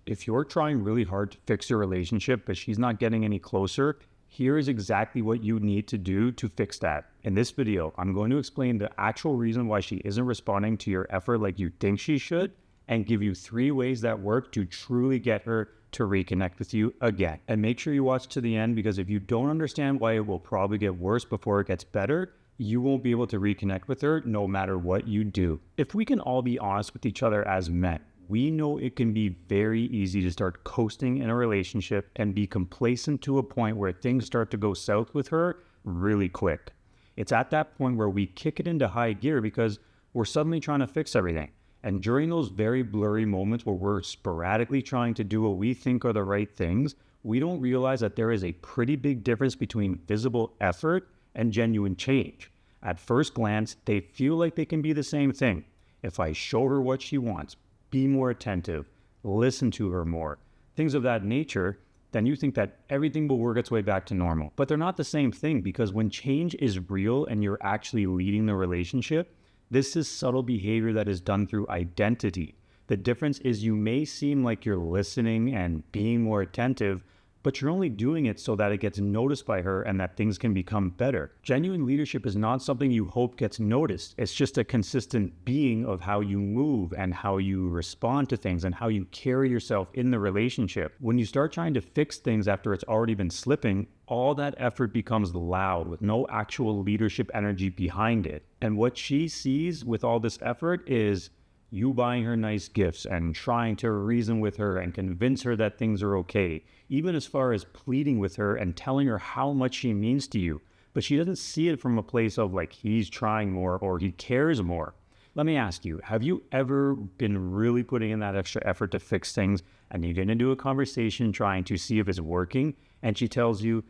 If you're trying really hard to fix your relationship, but she's not getting any closer, here is exactly what you need to do to fix that. In this video, I'm going to explain the actual reason why she isn't responding to your effort like you think she should, and give you 3 ways that work to truly get her to reconnect with you again. And make sure you watch to the end, because if you don't understand why it will probably get worse before it gets better, you won't be able to reconnect with her no matter what you do. If we can all be honest with each other as men, we know it can be very easy to start coasting in a relationship and be complacent to a point where things start to go south with her really quick. It's at that point where we kick it into high gear because we're suddenly trying to fix everything. And during those very blurry moments where we're sporadically trying to do what we think are the right things, we don't realize that there is a pretty big difference between visible effort and genuine change. At first glance, they feel like they can be the same thing. If I show her what she wants, be more attentive, listen to her more, things of that nature, then you think that everything will work its way back to normal. But they're not the same thing, because when change is real and you're actually leading the relationship, this is subtle behavior that is done through identity. The difference is you may seem like you're listening and being more attentive, but you're only doing it so that it gets noticed by her and that things can become better. Genuine leadership is not something you hope gets noticed. It's just a consistent being of how you move and how you respond to things and how you carry yourself in the relationship. When you start trying to fix things after it's already been slipping, all that effort becomes loud with no actual leadership energy behind it. And what she sees with all this effort is you buying her nice gifts and trying to reason with her and convince her that things are okay, even as far as pleading with her and telling her how much she means to you. But she doesn't see it from a place of like he's trying more or he cares more. Let me ask you, have you ever been really putting in that extra effort to fix things and you get into a conversation trying to see if it's working and she tells you,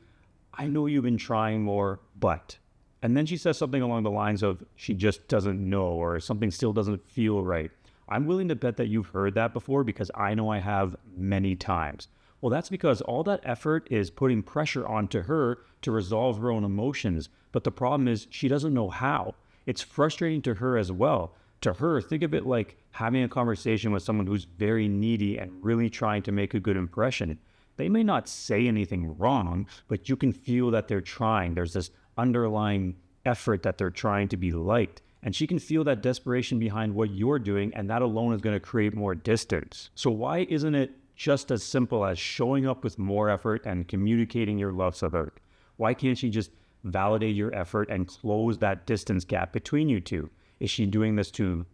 I know you've been trying more, but... And then she says something along the lines of, she just doesn't know, or something still doesn't feel right. I'm willing to bet that you've heard that before, because I know I have many times. Well, that's because all that effort is putting pressure onto her to resolve her own emotions. But the problem is she doesn't know how. It's frustrating to her as well. To her, think of it like having a conversation with someone who's very needy and really trying to make a good impression. They may not say anything wrong, but you can feel that they're trying. There's this underlying effort that they're trying to be liked. And she can feel that desperation behind what you're doing, and that alone is going to create more distance. So why isn't it just as simple as showing up with more effort and communicating your love to her? Why can't she just validate your effort and close that distance gap between you two? Is she doing this to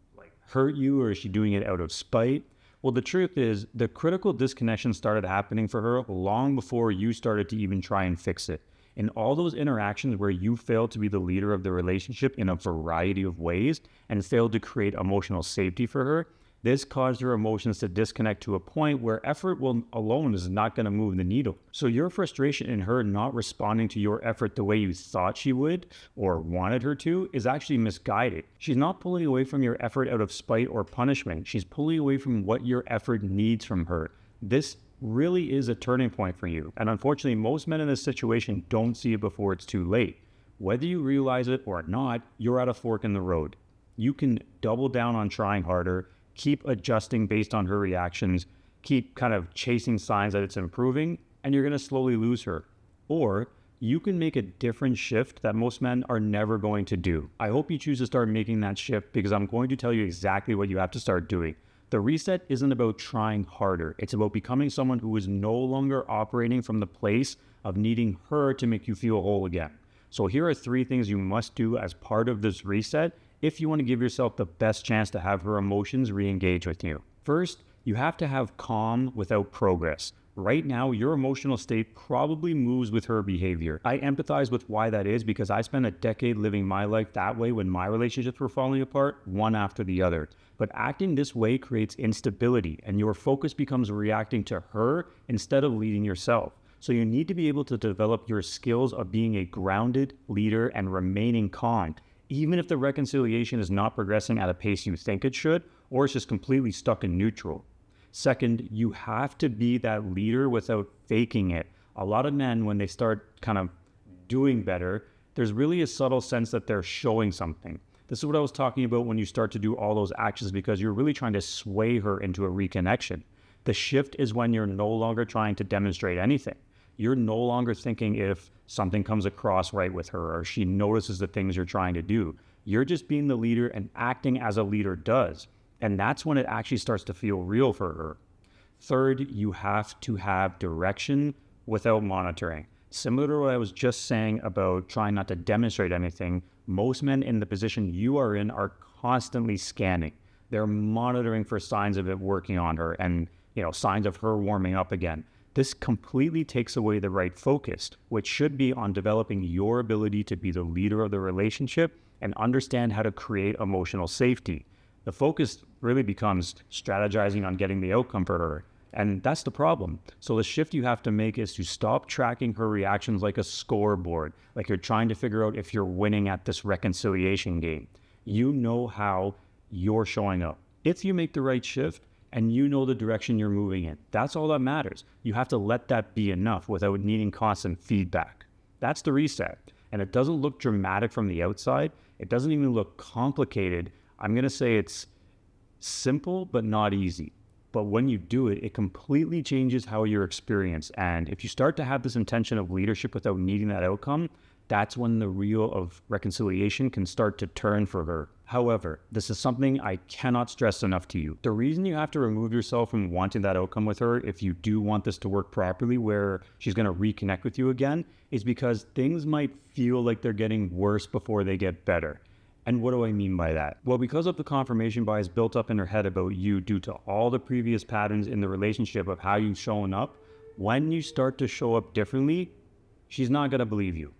hurt you, or is she doing it out of spite? Well, the truth is the critical disconnection started happening for her long before you started to even try and fix it. In all those interactions where you failed to be the leader of the relationship in a variety of ways and failed to create emotional safety for her, this caused her emotions to disconnect to a point where effort alone is not going to move the needle. So your frustration in her not responding to your effort the way you thought she would or wanted her to is actually misguided. She's not pulling away from your effort out of spite or punishment. She's pulling away from what your effort needs from her. This really is a turning point for you. And unfortunately, most men in this situation don't see it before it's too late. Whether you realize it or not, you're at a fork in the road. You can double down on trying harder, keep adjusting based on her reactions, keep kind of chasing signs that it's improving, and you're going to slowly lose her. Or you can make a different shift that most men are never going to do. I hope you choose to start making that shift, because I'm going to tell you exactly what you have to start doing. The reset isn't about trying harder. It's about becoming someone who is no longer operating from the place of needing her to make you feel whole again. So here are 3 things you must do as part of this reset if you want to give yourself the best chance to have her emotions re-engage with you. First, you have to have calm without progress. Right now, your emotional state probably moves with her behavior. I empathize with why that is, because I spent a decade living my life that way when my relationships were falling apart, one after the other. But acting this way creates instability, and your focus becomes reacting to her instead of leading yourself. So you need to be able to develop your skills of being a grounded leader and remaining calm, even if the reconciliation is not progressing at a pace you think it should, or it's just completely stuck in neutral. Second, you have to be that leader without faking it. A lot of men, when they start kind of doing better, there's really a subtle sense that they're showing something. This is what I was talking about when you start to do all those actions, because you're really trying to sway her into a reconnection. The shift is when you're no longer trying to demonstrate anything. You're no longer thinking if something comes across right with her or she notices the things you're trying to do. You're just being the leader and acting as a leader does. And that's when it actually starts to feel real for her. Third, you have to have direction without monitoring. Similar to what I was just saying about trying not to demonstrate anything, most men in the position you are in are constantly scanning. They're monitoring for signs of it working on her and, signs of her warming up again. This completely takes away the right focus, which should be on developing your ability to be the leader of the relationship and understand how to create emotional safety. The focus really becomes strategizing on getting the outcome for her. And that's the problem. So the shift you have to make is to stop tracking her reactions like a scoreboard, like you're trying to figure out if you're winning at this reconciliation game. You know how you're showing up. If you make the right shift and you know the direction you're moving in, that's all that matters. You have to let that be enough without needing constant feedback. That's the reset. And it doesn't look dramatic from the outside. It doesn't even look complicated. I'm going to say it's simple, but not easy. But when you do it, it completely changes how you're experienced. And if you start to have this intention of leadership without needing that outcome, that's when the wheel of reconciliation can start to turn for her. However, this is something I cannot stress enough to you. The reason you have to remove yourself from wanting that outcome with her, if you do want this to work properly, where she's going to reconnect with you again, is because things might feel like they're getting worse before they get better. And what do I mean by that? Well, because of the confirmation bias built up in her head about you due to all the previous patterns in the relationship of how you've shown up, when you start to show up differently, she's not going to believe you.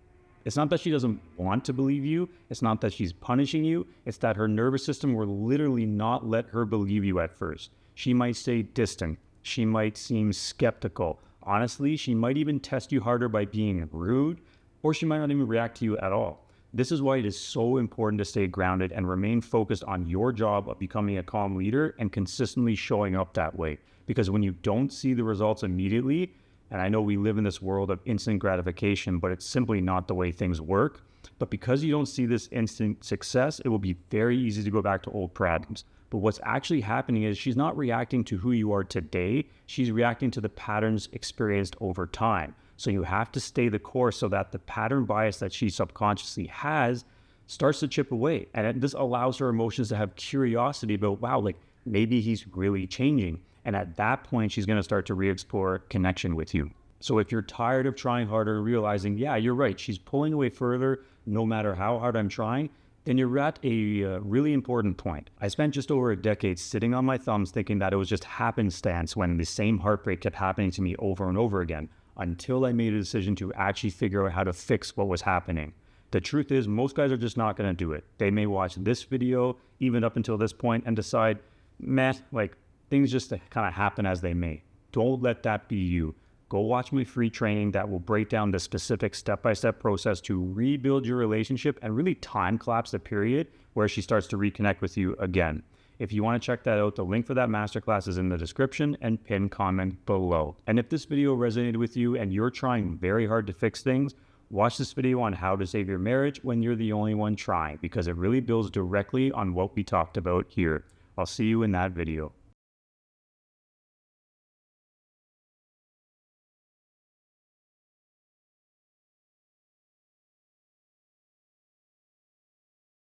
It's not that she doesn't want to believe you. It's not that she's punishing you. It's that her nervous system will literally not let her believe you at first. She might stay distant. She might seem skeptical. Honestly, she might even test you harder by being rude, or she might not even react to you at all. This is why it is so important to stay grounded and remain focused on your job of becoming a calm leader and consistently showing up that way. Because when you don't see the results immediately, and I know we live in this world of instant gratification, but it's simply not the way things work. But because you don't see this instant success, it will be very easy to go back to old patterns. But what's actually happening is she's not reacting to who you are today. She's reacting to the patterns experienced over time. So you have to stay the course so that the pattern bias that she subconsciously has starts to chip away. And this allows her emotions to have curiosity about, wow, like maybe he's really changing. And at that point, she's going to start to re-explore connection with you. So if you're tired of trying harder and realizing, yeah, you're right, she's pulling away further no matter how hard I'm trying, then you're at a really important point. I spent just over a decade sitting on my thumbs thinking that it was just happenstance when the same heartbreak kept happening to me over and over again, until I made a decision to actually figure out how to fix what was happening. The truth is, most guys are just not going to do it. They may watch this video, even up until this point, and decide, meh, like things just kind of happen as they may. Don't let that be you. Go watch my free training that will break down the specific step-by-step process to rebuild your relationship and really time collapse the period where she starts to reconnect with you again. If you want to check that out, the link for that masterclass is in the description and pinned comment below. And if this video resonated with you and you're trying very hard to fix things, watch this video on how to save your marriage when you're the only one trying, because it really builds directly on what we talked about here. I'll see you in that video.